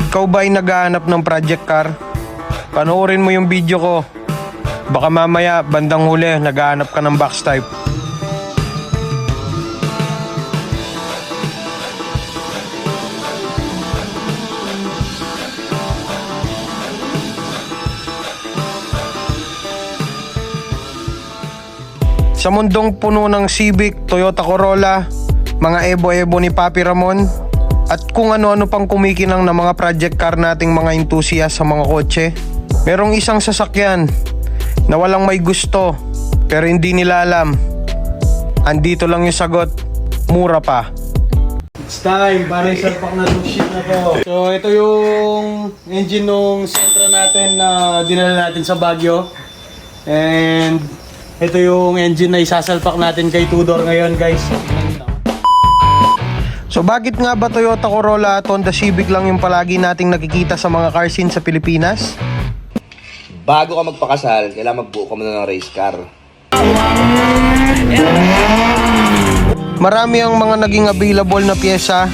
Ikaw ba ay naghahanap ng project car? Panoorin mo yung video ko. Baka mamaya bandang huli naghahanap ka ng box type. Sa mundong puno ng Civic, Toyota Corolla, mga Evo-Evo ni Papi Ramon, at kung ano-ano pang kumikinang na mga project car nating mga enthusiast sa mga kotse, merong isang sasakyan na walang may gusto pero hindi nila alam. Andito lang yung sagot, mura pa. It's time para isalpak na itong shit na to. So ito yung engine ng Sentra natin na dinala natin sa Baguio. And ito yung engine na isasalpak natin kay Tudor ngayon, guys. So bakit nga ba Toyota Corolla at Honda Civic lang yung palagi nating nakikita sa mga car scene sa Pilipinas? Bago ka magpakasal, kailangan magbuo ka muna ng race car. Marami ang mga naging available na pyesa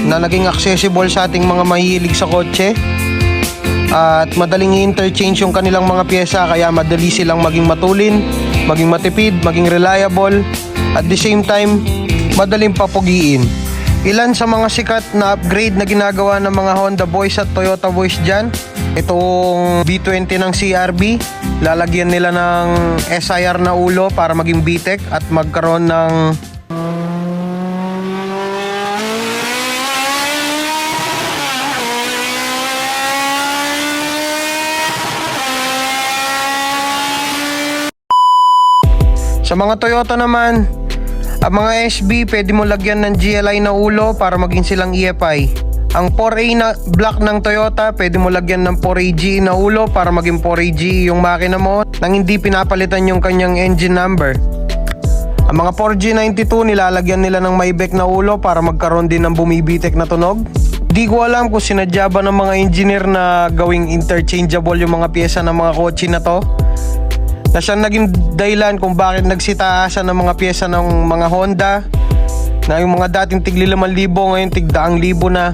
na naging accessible sa ating mga mahilig sa kotse. At madaling i-interchange yung kanilang mga pyesa, kaya madali silang maging matulin, maging matipid, maging reliable, at the same time, madaling papugiin. Ilan sa mga sikat na upgrade na ginagawa ng mga Honda Boys at Toyota Boys dyan, itong B20 ng CRB, lalagyan nila ng SIR na ulo para maging VTEC at magkaroon ng sa mga Toyota naman, ang mga SB, pwede mo lagyan ng GLI na ulo para maging silang EFI. Ang 4A na block ng Toyota, pwede mo lagyan ng 4AG na ulo para maging 4AG yung makina mo nang hindi pinapalitan yung kanyang engine number. Ang mga 4G92, nilalagyan nila ng Maybach na ulo para magkaroon din ng bumibitek na tunog. Di ko alam kung sinadya ba ng mga engineer na gawing interchangeable yung mga pyesa ng mga kotse na to, na siya naging dahilan kung bakit nagsitaasan ng mga pyesa ng mga Honda na yung mga dating tigli 5,000 ngayon tig 100,000 na.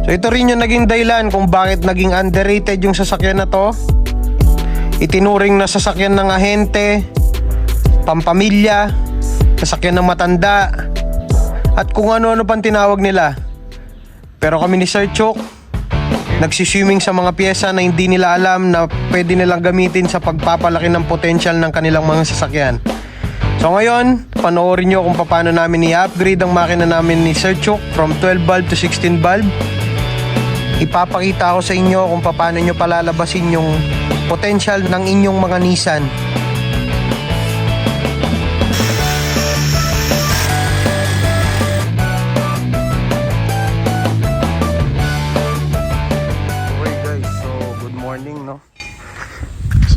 So ito rin yung naging dahilan kung bakit naging underrated yung sasakyan na to. Itinuring na sasakyan ng ahente, pampamilya, sasakyan ng matanda, at kung ano-ano pang tinawag nila. Pero kami ni Sir Chok, nagsiswimming sa mga pyesa na hindi nila alam na pwede nilang gamitin sa pagpapalaki ng potential ng kanilang mga sasakyan. So ngayon, panoorin nyo kung paano namin i-upgrade ang makina namin ni Sir Chok from 12 valve to 16 valve. Ipapakita ko sa inyo kung paano nyo palalabasin yung potential ng inyong mga Nissan.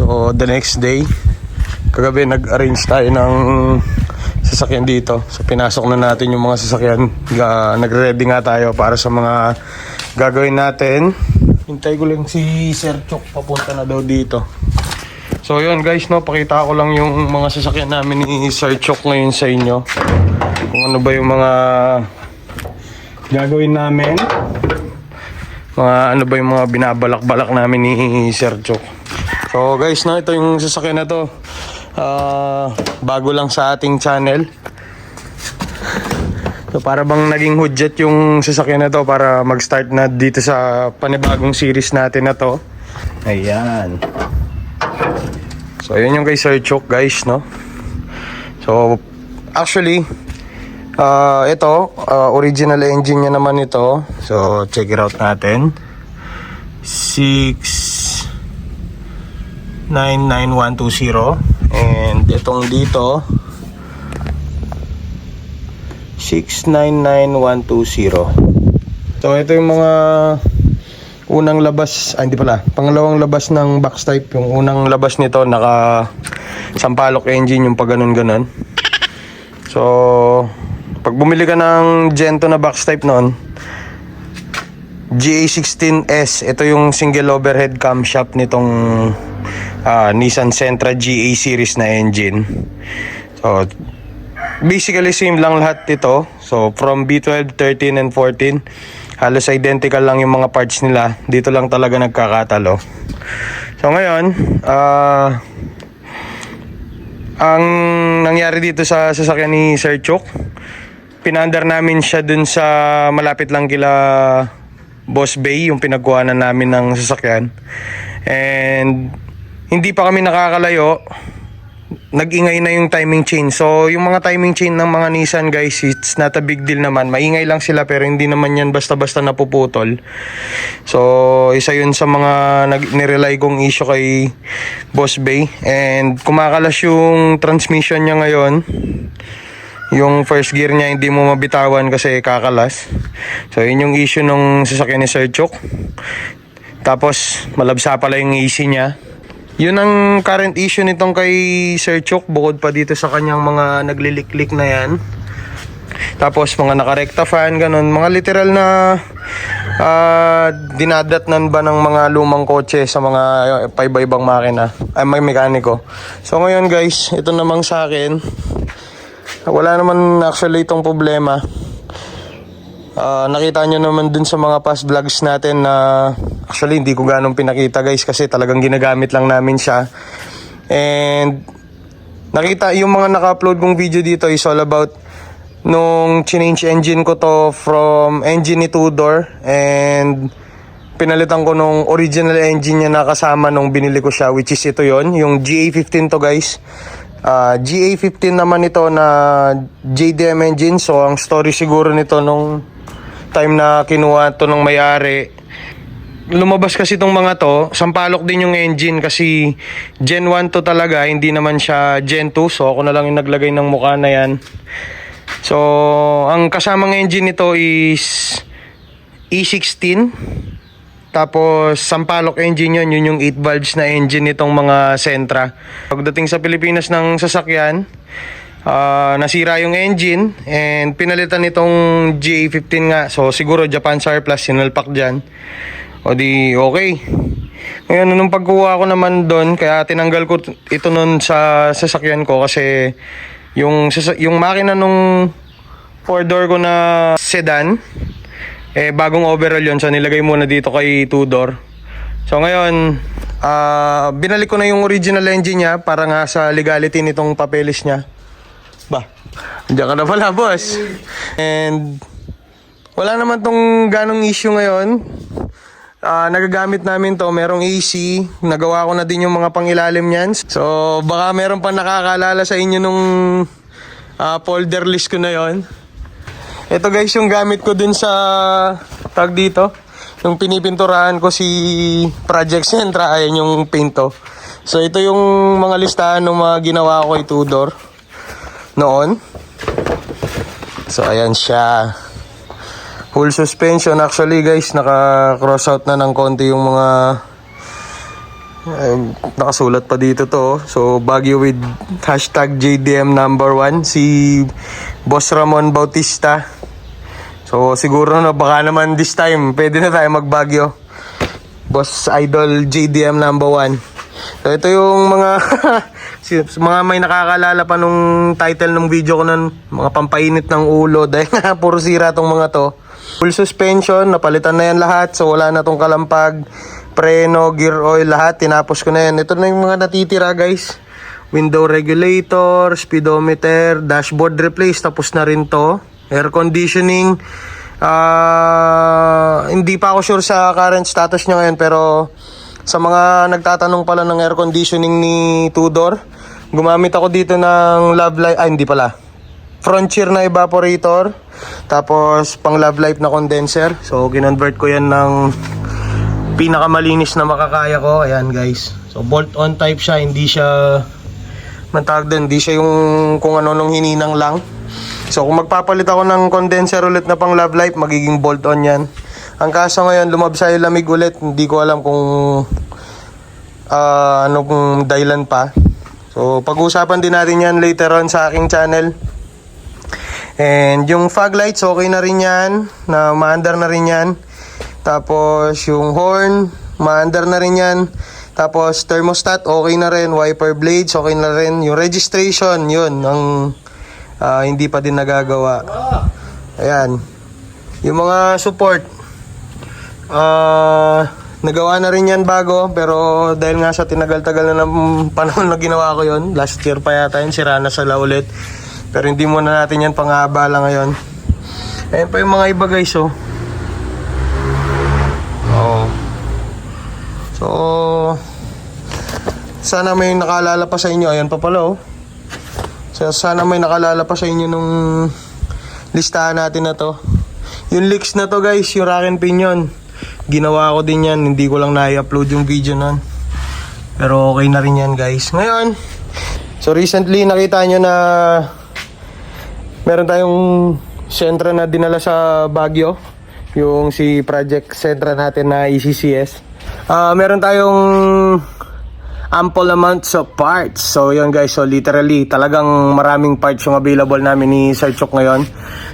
So the next day, kagabi nag-arrange tayo ng sasakyan dito. So pinasok na natin yung mga sasakyan. Nagre-ready nga tayo para sa mga gagawin natin. Hintay ko lang si Sir Chok, papunta na daw dito. So yun guys, no, pakita ko lang yung mga sasakyan namin ni Sir Chok ngayon sa inyo. Kung ano ba yung mga gagawin namin. Ano ba yung mga binabalak-balak namin ni Sir Chok. So guys, no, ito yung sasakyan na to. Bago lang sa ating channel. So para bang naging hudjet yung sasakyan na to para mag-start na dito sa panibagong series natin na to. Ayan. So yun yung kay Sir Chok guys, no. So actually ito original engine nya naman ito. So check it out natin. 6,99120 and itong dito 6,99120. So ito yung mga unang labas, hindi pala, pangalawang labas ng box type. Yung unang labas nito naka sampalok engine, yung pag ganun. So pag bumili ka ng Gento na box type noon, GA16S, ito yung single overhead camshaft nitong Nissan Sentra GA series na engine. So basically same lang lahat ito. So from B12, 13 and 14 Halos identical lang yung mga parts nila. Dito lang talaga nagkakatalo. So ngayon, ang nangyari dito sa sasakyan ni Sir Chok, pinandar namin siya dun sa malapit lang kila Boss Bay, yung pinagkuhanan namin ng sasakyan. And hindi pa kami nakakalayo, nag-ingay na yung timing chain. So yung mga timing chain ng mga Nissan guys, it's not a big deal naman. Maingay lang sila pero hindi naman yan basta-basta napuputol. So isa yun sa mga nirely kong issue kay Boss Bay. And kumakalas yung transmission niya ngayon. Yung first gear niya hindi mo mabitawan kasi kakalas. So yun yung issue nung sasakyan ni Sir Chok. Tapos malabsa pala yung AC niya. Yun ang current issue nitong kay Sir Chok, bukod pa dito sa kanyang mga nagliliklik na yan. Tapos mga nakarekta fan, ganun. Mga literal na dinadatnan ba ng mga lumang kotse sa mga paiba-ibang makina. Ay, may mekaniko. So ngayon guys, ito namang sa akin. Wala naman actually itong problema. Nakita nyo naman dun sa mga past vlogs natin na actually hindi ko ganong pinakita guys kasi talagang ginagamit lang namin siya. And nakita yung mga naka-upload kong video dito is all about nung change engine ko to from engine ni Tudor and pinalitan ko nung original engine niya na kasama nung binili ko siya, which is ito yon, yung GA15 to guys. GA15 naman ito na JDM engine. So ang story siguro nito nung time na kinuha to ng may-ari, lumabas kasi itong mga to, sampalok din yung engine kasi Gen 1 to talaga, hindi naman siya Gen 2. So ako na lang yung naglagay ng mukha na yan. So ang kasamang engine nito is E16. Tapos sampalok engine yun yung 8 valves na engine nitong mga Sentra. Pagdating sa Pilipinas ng sasakyan, nasira yung engine and pinalitan itong GA15 nga. So siguro Japan surplus, sinalpak dyan. O di okay. Ngayon nung pagkuha ko naman doon, kaya tinanggal ko ito nun sa sasakyan ko kasi yung makina nung 4-door ko na sedan, bagong overall yun. So nilagay muna dito kay Tudor. So ngayon, binalik ko na yung original engine niya para nga sa legality nitong papeles niya. Ba, diyan ka na pala boss. And wala naman tong ganong issue ngayon. Nagagamit namin to, merong AC. Nagawa ko na din yung mga pangilalim niyan. So baka meron pa nakakaalala sa inyo nung folder list ko na yon. Ito guys yung gamit ko dun sa tag dito. Yung pinipinturahan ko si Project Sentra, ayan yung pinto. So ito yung mga listahan ng mga ginawa ko kay Tudor noon. So ayan siya. Full suspension. Actually guys, naka-cross out na ng konti yung mga nakasulat pa dito to. So Baguio with hashtag JDM number 1, si Boss Ramon Bautista. So siguro na baka naman this time pwede na tayo mag-Baguio. Boss Idol JDM number 1. So ito yung mga mga may nakakalala pa nung title ng video ko nun, mga pampainit ng ulo dahil nga puro sira tong mga to. Full suspension, napalitan na yan lahat. So wala na tong kalampag, preno, gear oil, lahat tinapos ko na yan. Ito na yung mga natitira guys. Window regulator, speedometer, dashboard replace, tapos na rin to. Air conditioning, hindi pa ako sure sa current status nyo ngayon, pero sa mga nagtatanong pala ng air conditioning ni Tudor, gumamit ako dito ng Love Life, hindi pala, Frontier na evaporator, tapos pang Love Life na condenser. So kinonvert ko yan ng pinakamalinis na makakaya ko. Ayan guys, so bolt on type siya, hindi siya matawag din, hindi siya yung kung ano nung hininang lang. So kung magpapalit ako ng condenser ulit na pang Love Life, magiging bolt on yan. Ang kaso ngayon, lumabsa yung lamig ulit. Hindi ko alam kung anong dahilan pa. So pag-uusapan din natin yan later on sa aking channel. And yung fog lights, okay na rin yan, na maandar na rin yan. Tapos yung horn, maandar na rin yan. Tapos thermostat, okay na rin. Wiper blades, okay na rin. Yung registration, yun ang hindi pa din nagagawa. Ayan. Yung mga support, Nagawa na rin yan bago, pero dahil nga sa tinagal-tagal na ng panahon na ginawa ko yon, last year pa yata yun, sira na sala ulit. Pero hindi muna natin yan pang-aabala ngayon. Ayan pa yung mga iba guys, oh. Oo. So, sana may nakalala pa sa inyo. Ayan pa pala, oh. So, sana may nakalala pa sa inyo nung listahan natin na to. Yung leaks na to guys, yung rack and pinion, ginawa ko din yan, hindi ko lang na-upload yung video nun. Pero okay na rin yan guys. Ngayon, so recently nakita nyo na meron tayong Sentra na dinala sa Baguio. Yung si Project Sentra natin na ECCS. Meron tayong ample amounts of parts. So yun guys, so literally talagang maraming parts yung available namin ni Sir Chok ngayon.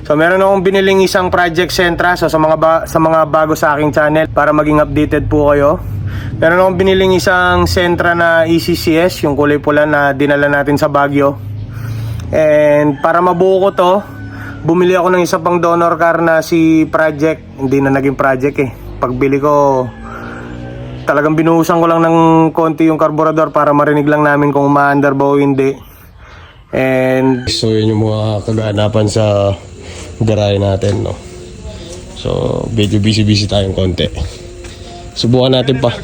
So meron akong biniling isang Project Sentra. So sa mga bago sa aking channel, para maging updated po kayo, meron akong biniling isang Sentra na ECCS, yung kulay pula na dinala natin sa Baguio. And para mabuo ko to, bumili ako ng isa pang donor car na si Project. Hindi na naging Project eh. Pagbili ko, talagang binuhusan ko lang ng konti yung karburador para marinig lang namin kung umaandar ba o hindi. And so yun yung mga kaganapan sa garahe natin, no. So medyo busy tayong konti. Subukan natin pa.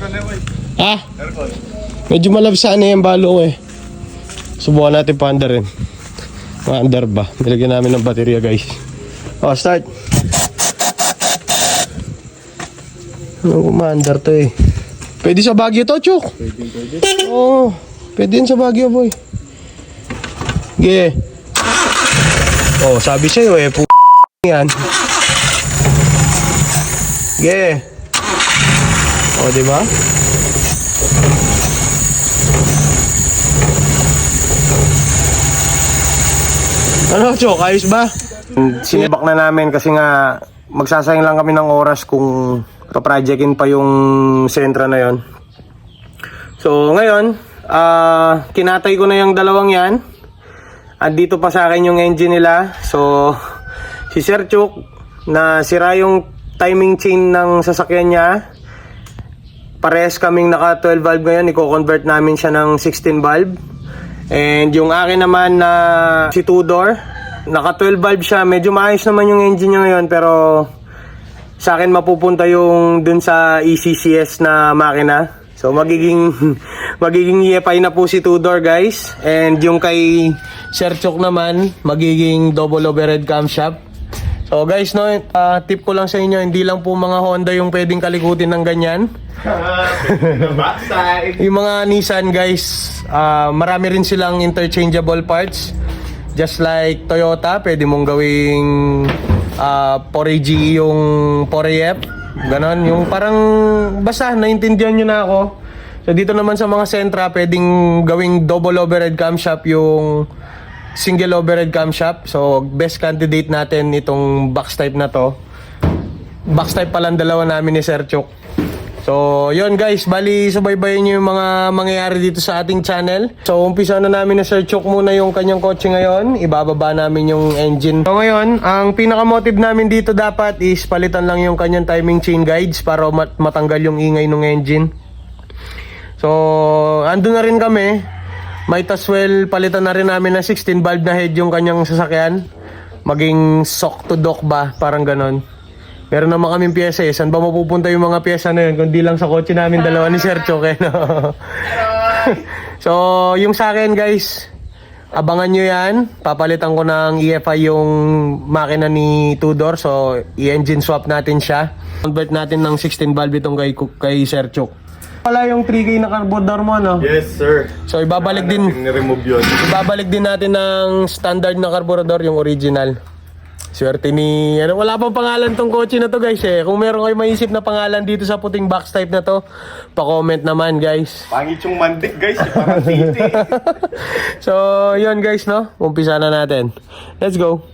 Medyo malabsaan na yung balo eh. Subukan natin pa andarin. Maandar ba? Nilagyan namin ng baterya guys. Oh, start. Maandar to eh. Pwede sa Baguio to, Chok. Pwede. Oo. Pwede yun sa Baguio, boy. Ge. Oh, sabi sa'yo eh. Yan. Ge. Oh, diba? Ano, Chok? Ayos ba? Sinibak na namin kasi nga magsasayang lang kami ng oras kung paprojectin pa yung Sentra na yon. So ngayon, kinatay ko na yung dalawang yan. At dito pa sa akin yung engine nila. So si Sir Chok, na sira yung timing chain ng sasakyan niya, parehas kaming naka 12 valve ngayon. I-convert namin siya ng 16 valve. And yung akin naman na si Tudor, naka 12 valve siya. Medyo maayos naman yung engine niya ngayon, pero sa akin mapupunta yung dun sa ECCS na makina. So magiging EFI na po si Tudor guys. And yung kay Sir Chok naman, magiging double overhead camshaft. So guys, no, tip ko lang sa inyo, hindi lang po mga Honda yung pwedeng kalikutin ng ganyan. Yung mga Nissan guys, marami rin silang interchangeable parts. Just like Toyota, pwede mong gawing 4AG yung 4AF. Ganon, yung parang basta naintindihan nyo na ako. So dito naman sa mga Sentra, pwedeng gawing double overhead camshaft yung single overhead camshaft. So best candidate natin itong box type na to. Box type palang dalawa namin ni Sir Chok. So yun guys, bali subaybayin nyo yung mga mangyayari dito sa ating channel. So umpisa na namin na Sir Chok muna yung kanyang kotse ngayon. Ibababa namin yung engine. So ngayon, ang pinaka-motive namin dito dapat is palitan lang yung kanyang timing chain guides para matanggal yung ingay ng engine. So andun na rin kami. Might as well palitan na rin namin ng 16 valve na head yung kanyang sasakyan. Maging sock to dock ba, parang ganon. Meron naman kaming pyesa eh. Saan ba mapupunta yung mga pyesa na yun? Kundi lang sa kotse namin dalawa ni Sir Chok eh, no? So, yung sa akin guys, abangan nyo yan. Papalitan ko ng EFI yung makina ni Tudor. So, i-engine swap natin siya. Convert natin ng 16 valve itong kay Sir Chok. Wala yung 3K na carburetor mo, no? Yes, sir. So, ibabalik din. Remove yun. Ibabalik din natin ng standard na carburetor, yung original. Swerte ni... wala pang pangalan tong kotse na to guys eh. Kung meron kayo maisip na pangalan dito sa puting box type na to, pa-comment naman guys. Pangit yung mandik guys. Parang city. So, yun guys, no? Umpisa na natin. Let's go.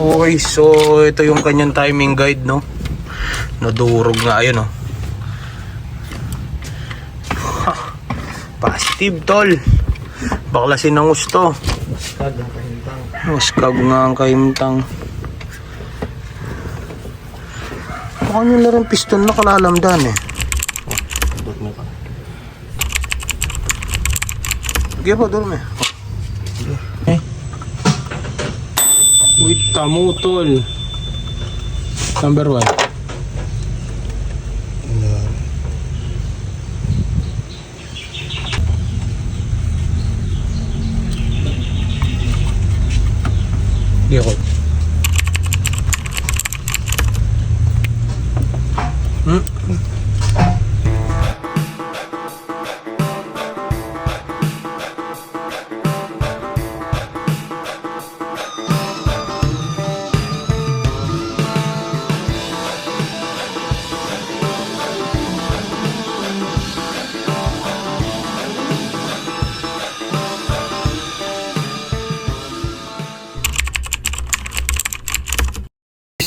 Okay, so ito yung kanyang timing guide, no? Nadurog nga, ayun, no? Positive, tol. Baklasin ng gusto. Maskag nga ang kahimtang. Mukhang yung larong piston na kalalamdan eh. Sige po, doon eh. Wait, tamo tol. Number 1. Di ako.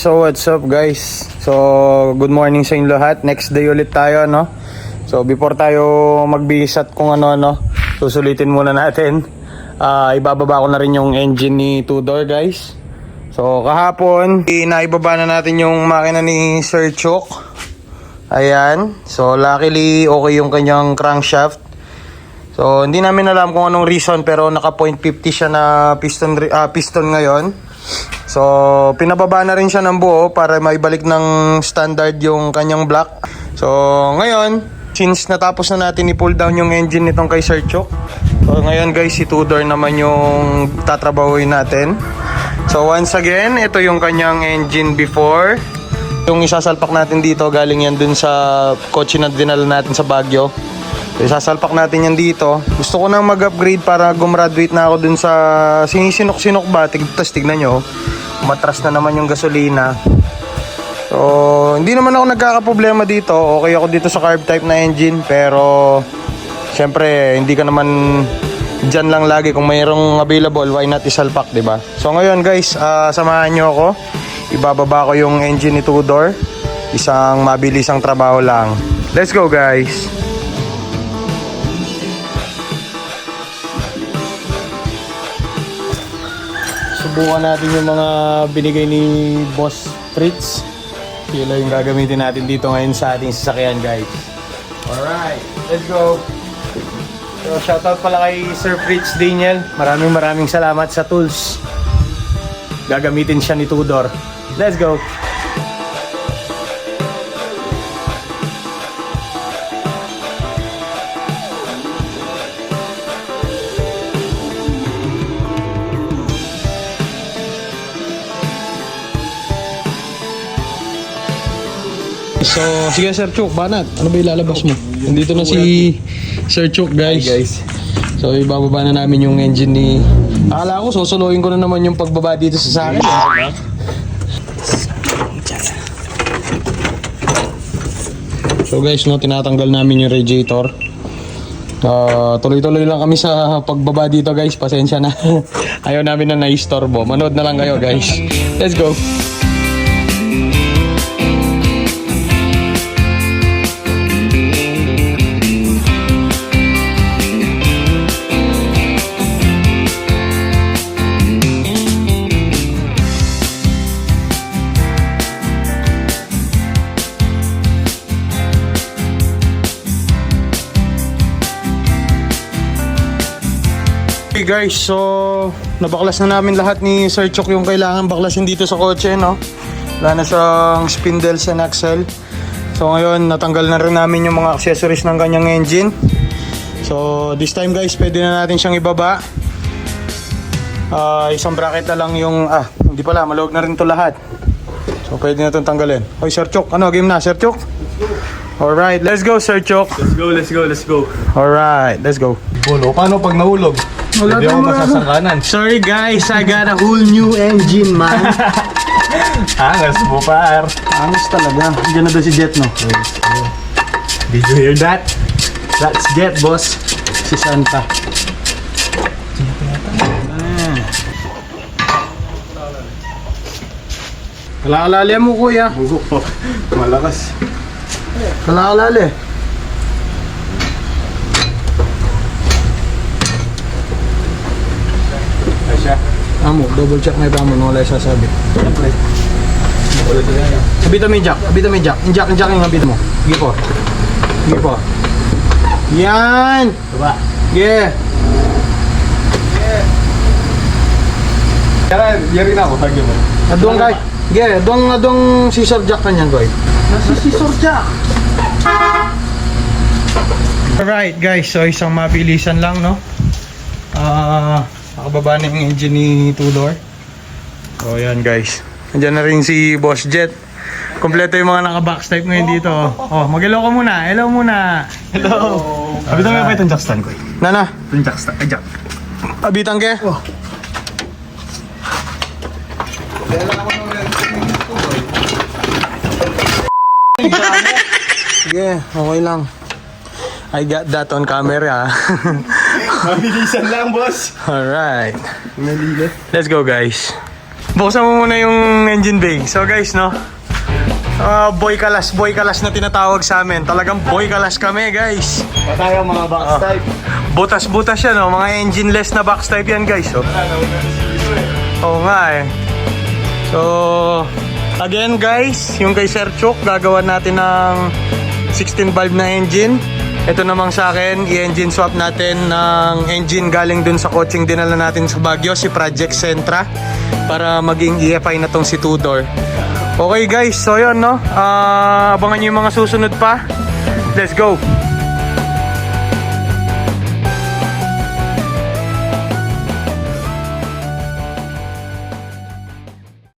So what's up guys? So good morning sa inyo lahat. Next day ulit tayo, no? So before tayo magbisat kung ano, susulitin muna natin. Ibababa ko na rin yung engine ni Tudor guys. So kahapon naibaba na natin yung makina ni Sir Chok. Ayan. So luckily okay yung kanyang crankshaft. So hindi namin alam kung anong reason pero naka 0.50 siya na piston ngayon. So, pinababa na rin siya ng buo para maibalik ng standard yung kanyang block. So, ngayon, since natapos na natin i-pull down yung engine nitong kay Sir Chok, so ngayon guys, si Tudor naman yung tatrabahuin natin. So, once again, ito yung kanyang engine before. Yung isasalpak natin dito, galing yan dun sa kotse na dinala natin sa Baguio. So, isasalpak natin yan dito. Gusto ko nang mag-upgrade para gumraduate na ako dun sa sinisinok-sinok ba. Tapos tignan nyo, matras na naman yung gasolina. So, hindi naman ako nagkakaproblema dito. Okay ako dito sa carb type na engine. Pero, syempre, hindi ka naman dyan lang lagi. Kung mayroong available, why not isalpak, diba? So, ngayon guys, samahan nyo ako. Ibababa ko yung engine ni Tudor. Isang mabilisang trabaho lang. Let's go guys! Subukan natin yung mga binigay ni Boss Fritz. Sila yung gagamitin natin dito ngayon sa ating sasakyan guys. Alright, let's go! So shoutout pala kay Sir Fritz Daniel. Maraming salamat sa tools. Gagamitin siya ni Tudor. Let's go! So, sige Sir Chok, banat. Ano ba ilalabas mo? Nandito na si Sir Chok guys. Hi guys. So, ibababa na namin yung engine ni... Akala ko, susuluin ko na naman yung pagbaba dito sa akin. So guys, no, tinatanggal namin yung radiator. Tuloy-tuloy lang kami sa pagbaba dito guys. Pasensya na. Ayaw namin na naistorbo. Manood na lang kayo guys. Let's go! Okay guys, so nabaklas na namin lahat ni Sir Chok yung kailangan baklasin dito sa kotse, no? Wala na siyang spindles and axle. So ngayon, natanggal na rin namin yung mga accessories ng kanyang engine. So this time guys, pwede na natin siyang ibaba. Isang bracket na lang yung... hindi pala, maluwag na rin to lahat. So pwede na itong tanggalin. Hoy Sir Chok, ano, game na Sir Chok? Alright, let's go Sir Chok. Let's go. Alright, let's go. Pulo, paano pag nahulog? Hindi ako masasangkanan. Sorry guys, I got a whole new engine, man. Angas mo, par. Angas talaga. Diyan na doon si Jet, no? Did you hear that? That's Jet, boss. Si Santa. Kalakalali mo kuya. Bugo po. Malakas. Kalakalali. Asya. Amo, double check na ito mo nung wala sasabi. Siyempre. Habita mo yung jack, habita mo yung jack. Injak yung habita mo. Sige po. Sige po. Yan! Diba? Yeah! Kaya yari na ako. Hagyo mo. Adong kay. Yeah, adong scissor jack kanyan koy. Nasa scissor jack. Alright guys, so isang mabilisan lang no. Nakababa na yung engine ni Tudor. So yan guys. Nandiyan na rin si Boss Jet. Kompleto yung mga naka-box type ngayon dito. Oh, mag-hello ka muna. Hello muna. Hello. Abitan nga pa itong jack stand ko. Nana, Itong jack stand. Ay, jack. abitan ke? Oh. Sige, okay lang. I got that on camera. Mabilisan lang, boss. Alright. Malilit. Let's go guys. Buksan mo muna yung engine bay. So guys, no? Boy kalas na tinatawag sa amin. Talagang boy kalas kami guys. Patay ang mga box type. Butas-butas yan, no? Mga engine-less na box type yan guys. Oh. Oo nga eh. So, again guys, yung kay Sir Chok, gagawa natin ng 16 valve na engine. Ito namang sa akin, i-engine swap natin ng engine galing dun sa coaching dinala natin sa Baguio, si Project Sentra, para maging EFI na tong si Tudor. Okay guys, so yun no, abangan nyo yung mga susunod pa. Let's go!